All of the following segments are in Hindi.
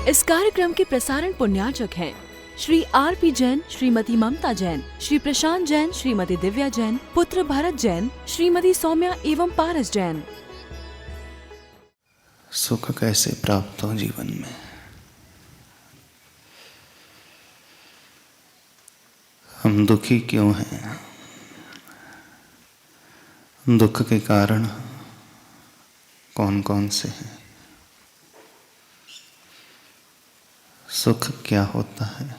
इस कार्यक्रम के प्रसारण पुण्यार्चक हैं श्री R.P. जैन, श्रीमती ममता जैन, श्री प्रशांत जैन, श्रीमती दिव्या जैन, पुत्र भरत जैन, श्रीमती सौम्या एवं पारस जैन। सुख कैसे प्राप्त हो जीवन में? हम दुखी क्यों हैं? दुख के कारण कौन कौन से हैं? सुख क्या होता है?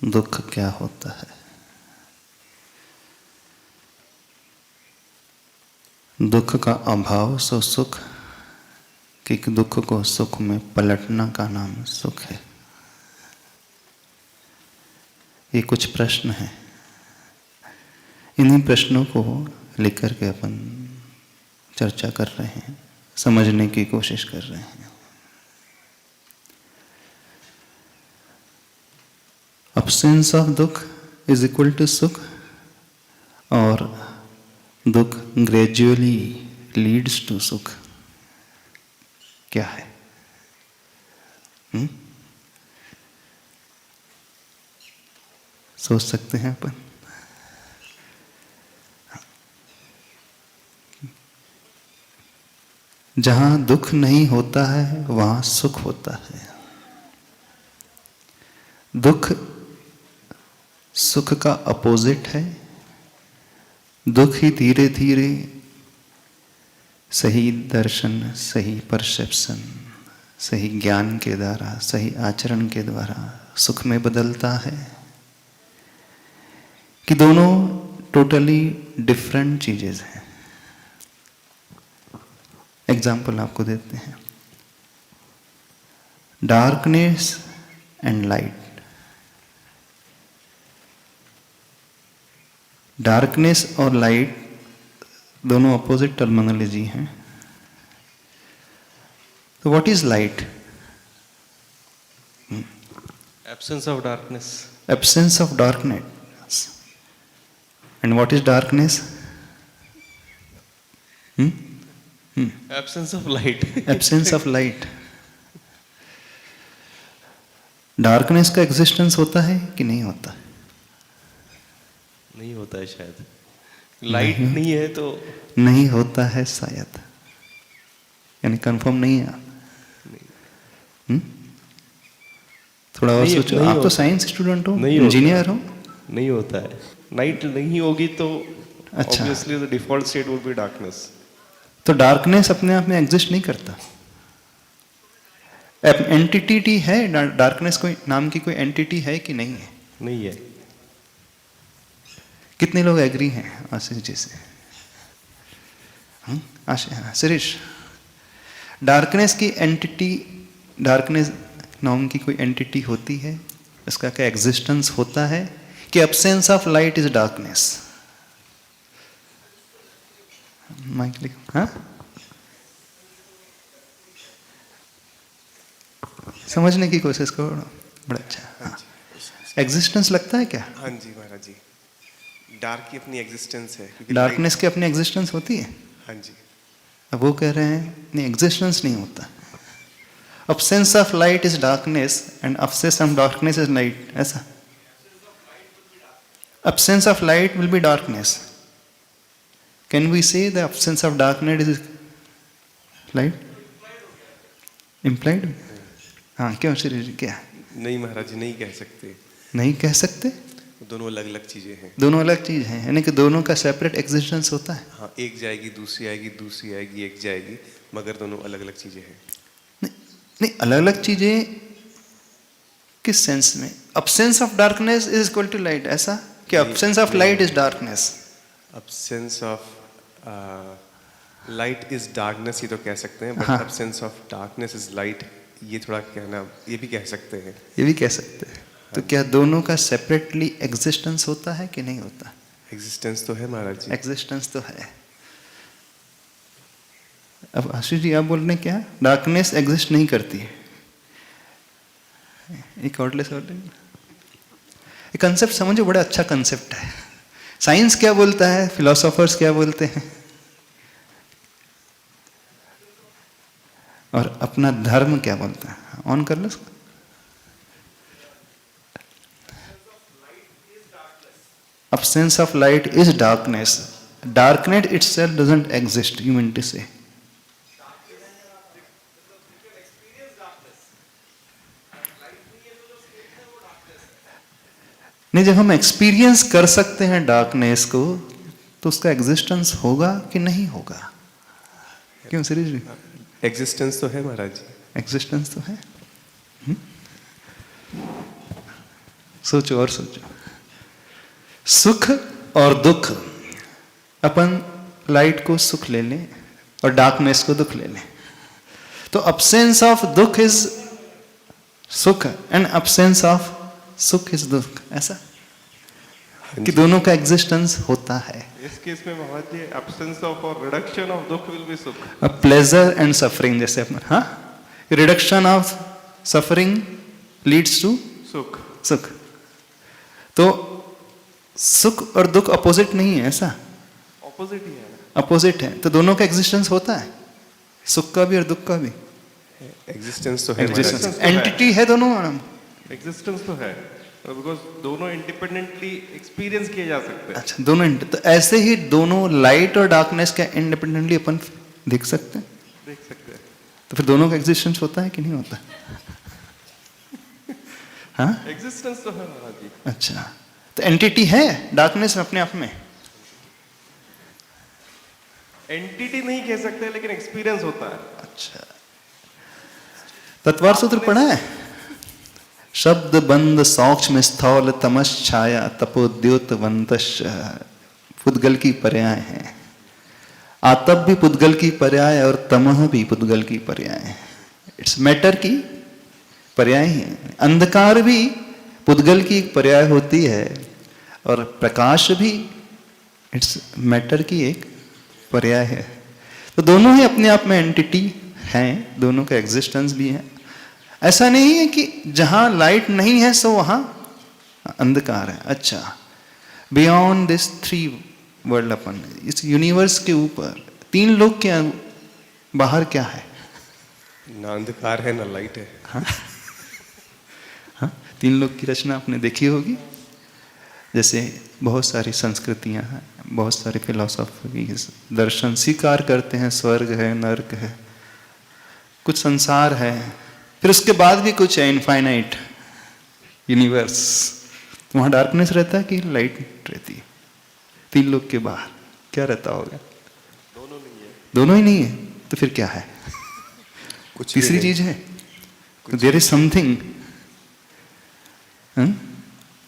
दुख क्या होता है? दुख का अभाव सो सुख, कि दुख को सुख में पलटना का नाम सुख है। ये कुछ प्रश्न हैं। इन्हीं प्रश्नों को लेकर के अपन चर्चा कर रहे हैं, समझने की कोशिश कर रहे हैं। Absence of दुख is equal to सुख, और दुख ग्रेजुअली लीड्स टू सुख क्या है? सोच सकते हैं अपन? जहां दुख नहीं होता है वहां सुख होता है। दुख सुख का अपोजिट है। दुख ही धीरे धीरे सही दर्शन, सही परसेप्शन, सही ज्ञान के द्वारा, सही आचरण के द्वारा सुख में बदलता है। कि दोनों टोटली डिफरेंट चीजें हैं। एग्जाम्पल आपको देते हैं। Darkness and light. डार्कनेस और लाइट दोनों अपोजिट टर्मिनोलॉजी हैं। तो what is light? Absence of darkness. Absence of darkness. And what is darkness? Absence of light. Absence of light. Darkness का एग्जिस्टेंस होता है कि नहीं होता? नहीं होता है शायद। लाइट नहीं है तो नहीं होता है शायद, यानी कंफर्म नहीं है। थोड़ा और सोचो। आप तो साइंस स्टूडेंट हो, इंजीनियर हो। नहीं होता है। लाइट नहीं होगी तो अच्छा, obviously the default state would be darkness. तो डार्कनेस अपने आप में एग्जिस्ट नहीं करता। एंटिटी है डार्कनेस, कोई नाम की कोई एंटिटी है कि नहीं है? नहीं है। कितने लोग एग्री हैं आशीष जी से? शिरीष, डार्कनेस की एंटिटी, डार्कनेस नाम की कोई एंटिटी होती है? इसका क्या एग्जिस्टेंस होता है? कि absence of light is darkness? हाँ, समझने की कोशिश करो। बड़ा अच्छा। एग्जिस्टेंस लगता है क्या? हाँ जी महाराज जी, डार्क की अपनी एग्जिस्टेंस है। डार्कनेस की अपनी एग्जिस्टेंस होती है। हाँ जी। अब वो कह रहे हैं नहीं, एग्जिस्टेंस नहीं होता। Absence of light is darkness and absence of darkness is light. ऐसा? Absence of light will be darkness. Can we say the absence of darkness is light? Implied? हाँ, क्यों श्री जी, क्या? नहीं महाराज जी, नहीं कह सकते। नहीं कह सकते? दोनों अलग अलग चीजें हैं। दोनों अलग चीज हैं, यानी कि दोनों का सेपरेट एग्जिस्टेंस होता है। हाँ, एक जाएगी, दूसरी आएगी, दूसरी आएगी, एक जाएगी, मगर दोनों अलग अलग चीजें हैं। नहीं, अलग अलग चीजें किस सेंस में? Absence of darkness is equal to light, ऐसा? कि absence of light is darkness? Absence of light is darkness ही तो कह सकते हैं, but absence of darkness is light, ये थोड़ा कहना, ये भी कह सकते हैं। ये भी कह सकते हैं। तो क्या दोनों का सेपरेटली एग्जिस्टेंस होता है कि नहीं होता? एग्जिस्टेंस तो है महाराज जी। एग्जिस्टेंस तो है। अब आशीष जी आप बोल रहे हैं क्या? डार्कनेस एग्जिस्ट नहीं करती है। एक कंसेप्ट समझो, बड़ा अच्छा कंसेप्ट है। साइंस क्या बोलता है, फिलोसोफर्स क्या बोलते हैं? और अपना धर्म क्या बोलता है? ऑन कर लो उसको। Absence of light is darkness. Darkness itself doesn't exist, you mean to say. नहीं, जब हम एक्सपीरियंस कर सकते हैं डार्कनेस को तो उसका एग्जिस्टेंस होगा कि नहीं होगा? क्यों सीरीज जी? एग्जिस्टेंस तो है महाराज जी। एग्जिस्टेंस तो है। सोचो और सोचो। सुख और दुख, अपन लाइट को सुख ले लें और डार्कनेस को दुख ले लें, तो अब्सेंस ऑफ दुख इज सुख एंड अब्सेंस ऑफ सुख इज दुख, ऐसा कि दोनों का एग्जिस्टेंस होता है। इस केस में महाराज जी एब्सेंस ऑफ और रिडक्शन ऑफ दुख विल बी सुख। प्लेजर एंड सफरिंग, जैसे अपन, हाँ, reduction of suffering leads to सुख। सुख। तो सुख और दुख अपोजिट नहीं है, ऐसा? ऑपोजिट ही है। अपोजिट है, तो दोनों का एग्जिस्टेंस होता है, सुख का भी और दुख का भी। एग्जिस्टेंस तो है महाराज एग्जिस्टेंस तो है। एंटिटी है दोनों मैडम। एग्जिस्टेंस तो है, बिकॉज दोनों इंडिपेंडेंटली एक्सपीरियंस किए जा सकते हैं। अच्छा, दोनों तो ऐसे ही दोनों लाइट और डार्कनेस का इंडिपेंडेंटली अपन देख सकते हैं, देख सकते हैं। तो फिर दोनों का एग्जिस्टेंस होता है कि नहीं होता? हाँ, एग्जिस्टेंस तो है महाराज जी। अच्छा, तो एंटिटी है डार्कनेस अपने आप में? एंटिटी नहीं कह सकते, लेकिन एक्सपीरियंस होता है। अच्छा, तत्वार सूत्र पढ़ा है? शब्द बंद सौक्ष्म स्थौल तमश्छाया तपोद्योतवंतश, पुद्गल की पर्याय है। आतप भी पुद्गल की पर्याय और तमह भी पुद्गल की पर्याय है। इट्स मैटर की पर्याय है। अंधकार भी पुद्गल की एक पर्याय होती है और प्रकाश भी इट्स मैटर की एक पर्याय है। तो दोनों ही अपने आप में एंटिटी हैं, दोनों का एग्जिस्टेंस भी है। ऐसा नहीं है कि जहां लाइट नहीं है सो वहां अंधकार है। अच्छा, बियॉन्ड दिस थ्री वर्ल्ड, अपन इस यूनिवर्स के ऊपर तीन लोग के बाहर क्या है? ना अंधकार है ना लाइट है। हाँ, तीन लोग की रचना आपने देखी होगी। जैसे बहुत सारी संस्कृतियां हैं, बहुत सारे फिलोसॉफी दर्शन स्वीकार करते हैं, स्वर्ग है, नर्क है, कुछ संसार है, फिर उसके बाद भी कुछ है, इनफाइनाइट यूनिवर्स। तो वहां डार्कनेस रहता है कि लाइट रहती है? तीन लोग के बाहर क्या रहता होगा? दोनों नहीं है। दोनों ही नहीं है, तो फिर क्या है? कुछ भी तीसरी नहीं। चीज है, तो देयर इज समथिंग।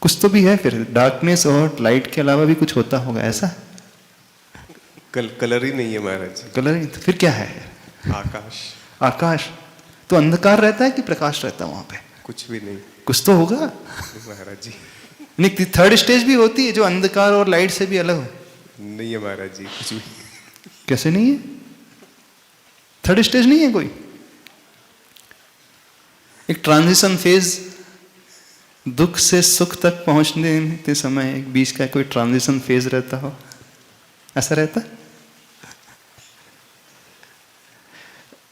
कुछ तो भी है फिर, डार्कनेस और लाइट के अलावा भी कुछ होता होगा, ऐसा? कलर ही नहीं है महाराज जी। कलर ही, तो फिर क्या है? आकाश। आकाश। तो अंधकार रहता है कि प्रकाश रहता है वहां पे? कुछ भी नहीं कुछ तो होगा महाराज जी। नहीं, थर्ड स्टेज भी होती है जो अंधकार और लाइट से भी अलग हो। नहीं है महाराज जी, कुछ भी। कैसे नहीं है? थर्ड स्टेज नहीं है कोई? एक ट्रांजिशन फेज, दुख से सुख तक पहुंचने के समय एक बीच का कोई ट्रांजिशन फेज रहता हो, ऐसा रहता?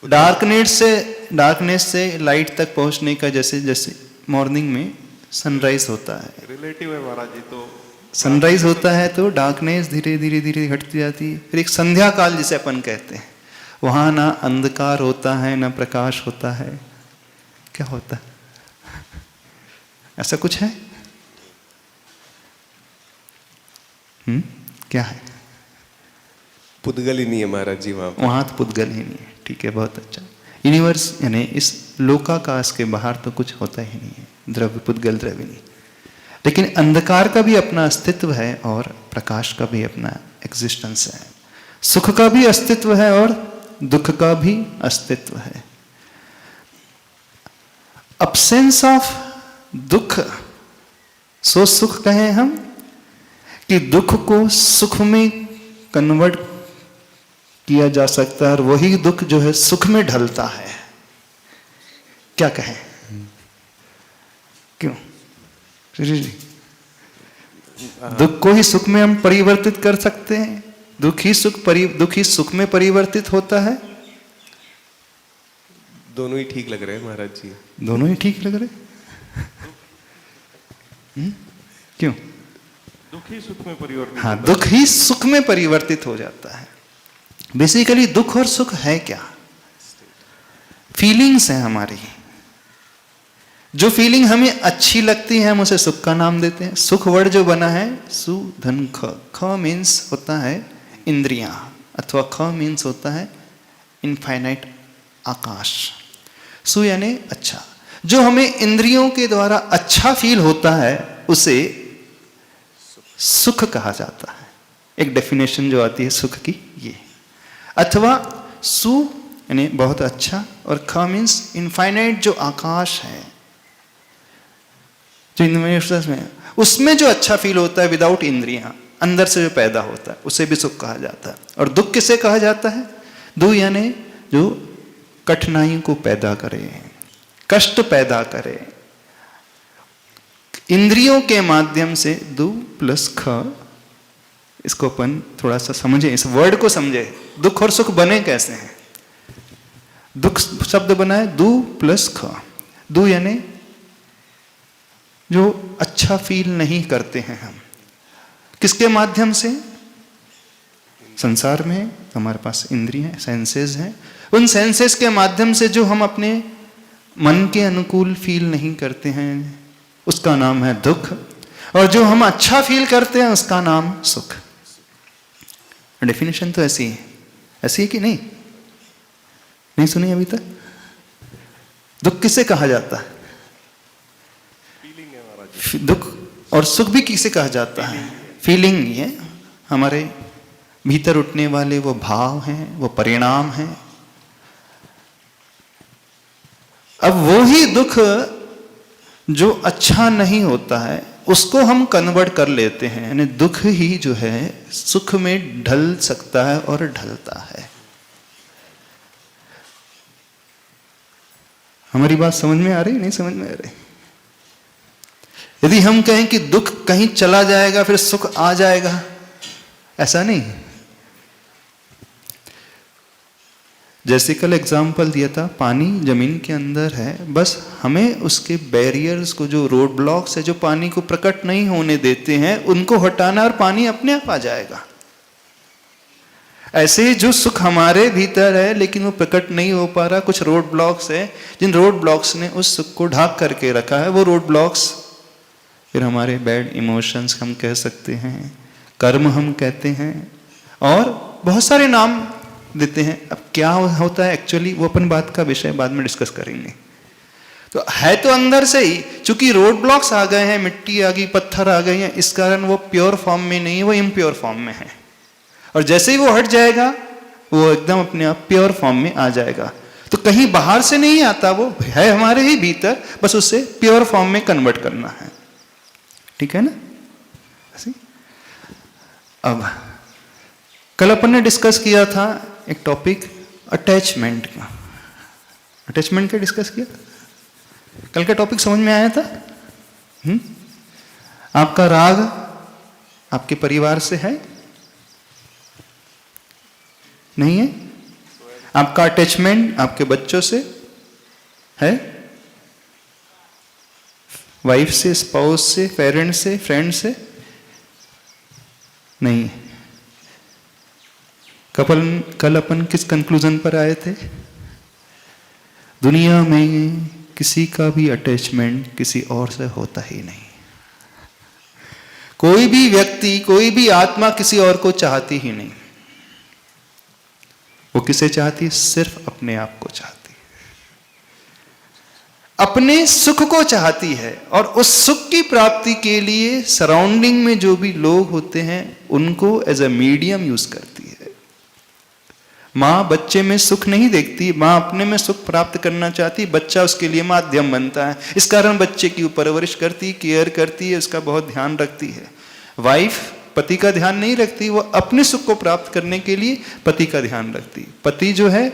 डार्कनेस से लाइट तक पहुंचने का, जैसे जैसे मॉर्निंग में सनराइज होता है, रिलेटिव है महाराज जी। तो सनराइज होता है तो डार्कनेस धीरे धीरे धीरे हटती जाती है। फिर एक संध्या काल जिसे अपन कहते हैं, वहां ना अंधकार होता है ना प्रकाश होता है। क्या होता है? ऐसा कुछ है? क्या है? पुद्गल ही नहीं है महाराज जी वहां। वहां तो पुद्गल ही नहीं है। ठीक है, बहुत अच्छा। यूनिवर्स यानी इस लोकाकाश के बाहर तो कुछ होता ही नहीं है, द्रव्य पुद्गल द्रव्य नहीं। लेकिन अंधकार का भी अपना अस्तित्व है और प्रकाश का भी अपना एग्जिस्टेंस है। सुख का भी अस्तित्व है और दुख का भी अस्तित्व है। अब्सेंस ऑफ दुख, सो सुख कहें हम कि दुख को सुख में कन्वर्ट किया जा सकता है और वही दुख जो है सुख में ढलता है। क्या कहें? क्यों जी? दुख को ही सुख में हम परिवर्तित कर सकते हैं। दुख ही सुख में परिवर्तित होता है। दोनों ही ठीक लग रहे हैं महाराज जी। दोनों ही ठीक लग रहे? क्यों? दुख ही सुख में परिवर्तित हाँ, होता है। दुख ही सुख में परिवर्तित हो जाता है। बेसिकली दुख और सुख है क्या? फीलिंग्स है हमारी। जो फीलिंग हमें अच्छी लगती है हम उसे सुख का नाम देते हैं। सुख वर्ड जो बना है सु धन ख, ख मीन्स होता है इंद्रियां, अथवा ख मीन्स होता है इनफाइनाइट आकाश। सु यानी अच्छा। जो हमें इंद्रियों के द्वारा अच्छा फील होता है उसे सुख कहा जाता है। एक डेफिनेशन जो आती है सुख की ये। अथवा सु यानी बहुत अच्छा, और ख मीन्स इनफाइनाइट जो आकाश है, जो यूनिवर्स में, उसमें जो अच्छा फील होता है विदाउट इंद्रियां, अंदर से जो पैदा होता है उसे भी सुख कहा जाता है। और दुख किसे कहा जाता है? दु यानी जो कठिनाई को पैदा करे, कष्ट पैदा करे। इंद्रियों के माध्यम से दु प्लस ख, इसको अपन थोड़ा सा समझे, इस वर्ड को समझे। दुख और सुख बने कैसे हैं? दुख शब्द बना है दु प्लस ख। दु यानी जो अच्छा फील नहीं करते हैं हम, किसके माध्यम से? संसार में हमारे पास इंद्रियां हैं, सेंसेस हैं। उन सेंसेस के माध्यम से जो हम अपने मन के अनुकूल फील नहीं करते हैं उसका नाम है दुख, और जो हम अच्छा फील करते हैं उसका नाम सुख। डेफिनेशन तो ऐसी है। ऐसी है कि नहीं? नहीं सुनी अभी तक? दुख किसे कहा जाता है? दुख और सुख भी किसे कहा जाता है? फीलिंग ही है। हमारे भीतर उठने वाले वो भाव हैं, वो परिणाम हैं। अब वो ही दुख जो अच्छा नहीं होता है उसको हम कन्वर्ट कर लेते हैं, यानी दुख ही जो है सुख में ढल सकता है और ढलता है। हमारी बात समझ में आ रही? नहीं समझ में आ रही? यदि हम कहें कि दुख कहीं चला जाएगा फिर सुख आ जाएगा, ऐसा नहीं। जैसे कल एग्जाम्पल दिया था, पानी जमीन के अंदर है, बस हमें उसके बैरियर्स को, जो रोड ब्लॉक्स है जो पानी को प्रकट नहीं होने देते हैं, उनको हटाना और पानी अपने आप आ जाएगा। ऐसे ही जो सुख हमारे भीतर है लेकिन वो प्रकट नहीं हो पा रहा, कुछ रोड ब्लॉक्स है, जिन रोड ब्लॉक्स ने उस सुख को ढाक करके रखा है, वो रोड ब्लॉक्स फिर हमारे बैड इमोशंस हम कह सकते हैं, कर्म हम कहते हैं, और बहुत सारे नाम देते हैं। अब क्या होता है एक्चुअली, वो अपन बात का विषय बाद में डिस्कस करेंगे। तो है तो अंदर से ही, चूंकि रोड ब्लॉक्स आ गए हैं, मिट्टी आ गई, पत्थर आ गए हैं, इस कारण वो प्योर फॉर्म में नहीं है, वो इम्प्योर फॉर्म में है। और जैसे ही वो हट जाएगा वो एकदम अपने आप प्योर फॉर्म में आ जाएगा। तो कहीं बाहर से नहीं आता, वो है हमारे ही भीतर, बस उसे प्योर फॉर्म में कन्वर्ट करना है। ठीक है ना? ऐसे? अब कल अपन ने डिस्कस किया था एक टॉपिक अटैचमेंट का। अटैचमेंट का डिस्कस किया कल का टॉपिक समझ में आया था? आपका राग आपके परिवार से है? नहीं है? आपका अटैचमेंट आपके बच्चों से है? वाइफ से, स्पाउस से, पेरेंट्स से, फ्रेंड से? नहीं। कल अपन किस कंक्लूजन पर आए थे? दुनिया में किसी का भी अटैचमेंट किसी और से होता ही नहीं। कोई भी व्यक्ति, कोई भी आत्मा किसी और को चाहती ही नहीं। वो किसे चाहती है? सिर्फ अपने आप को चाहती है, अपने सुख को चाहती है, और उस सुख की प्राप्ति के लिए सराउंडिंग में जो भी लोग होते हैं उनको एज ए मीडियम यूज करती है। माँ बच्चे में सुख नहीं देखती, माँ अपने में सुख प्राप्त करना चाहती, बच्चा उसके लिए माध्यम बनता है। इस कारण बच्चे की परवरिश करती, केयर करती है, उसका बहुत ध्यान रखती है। वाइफ पति का ध्यान नहीं रखती, वो अपने सुख को प्राप्त करने के लिए पति का ध्यान रखती। पति जो है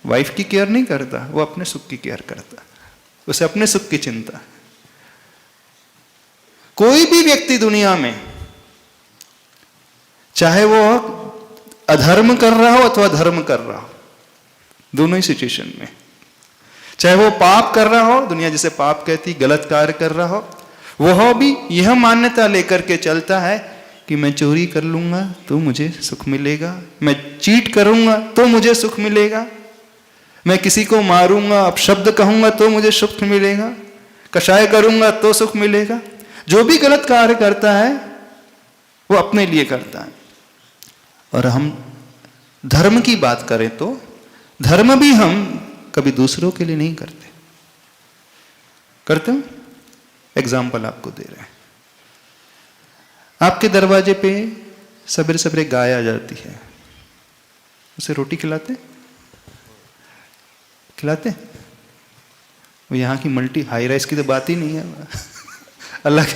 वाइफ की केयर नहीं करता, वो अपने सुख की केयर करता, उसे अपने सुख की चिंता। कोई भी व्यक्ति दुनिया में, चाहे वो अधर्म कर रहा हो अथवा धर्म कर रहा हो, दोनों ही सिचुएशन में चाहे वो पाप कर रहा हो, दुनिया जिसे पाप कहती, गलत कार्य कर रहा हो, वह भी यह मान्यता लेकर के चलता है कि मैं चोरी कर लूंगा तो मुझे सुख मिलेगा, मैं चीट करूंगा तो मुझे सुख मिलेगा, मैं किसी को मारूंगा, अपशब्द कहूंगा तो मुझे सुख मिलेगा, कषाय करूंगा तो सुख मिलेगा। जो भी गलत कार्य करता है वो अपने लिए करता है। और हम धर्म की बात करें तो धर्म भी हम कभी दूसरों के लिए नहीं करते। करते हो? एग्जाम्पल आपको दे रहे हैं। आपके दरवाजे पे सवेरे सवेरे गाय आ जाती है, उसे रोटी खिलाते खिलाते? वो यहाँ की मल्टी हाई राइज की तो बात ही नहीं है। अलग,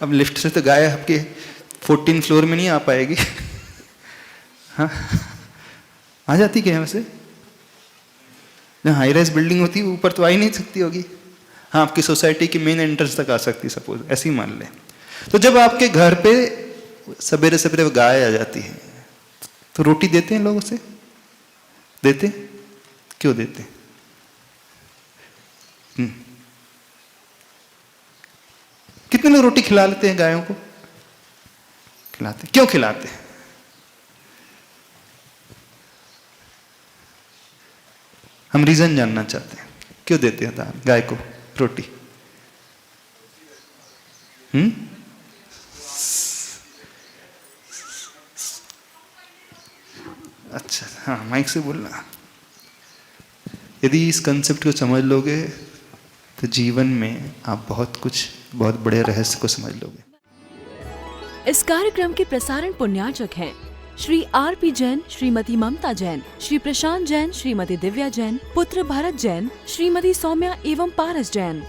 अब लिफ्ट से तो गाय आपके 14 फ्लोर में नहीं आ पाएगी। हाँ, आ जाती क्या वैसे? जहाँ हाई राइज बिल्डिंग होती है ऊपर तो आ ही नहीं सकती होगी। हाँ, आपकी सोसाइटी की मेन एंट्रेंस तक आ सकती, सपोज ऐसे ही मान लें। तो जब आपके घर पे सवेरे सवेरे गाय आ जाती है तो रोटी देते हैं लोग उसे? देते? क्यों देते? कितने लोग रोटी खिला लेते हैं गायों को? खिलाते। क्यों खिलाते? हम रीजन जानना चाहते हैं, क्यों देते हैं गाय को रोटी? अच्छा, हाँ, माइक से बोलना। यदि इस कंसेप्ट को समझ लोगे तो जीवन में आप बहुत बड़े रहस्य को समझ लोगे। इस कार्यक्रम के प्रसारण पुण्यार्चक हैं श्री आर.पी. जैन, श्रीमती ममता जैन, श्री प्रशांत जैन, श्रीमती दिव्या जैन, पुत्र भरत जैन, श्रीमती सौम्या एवं पारस जैन।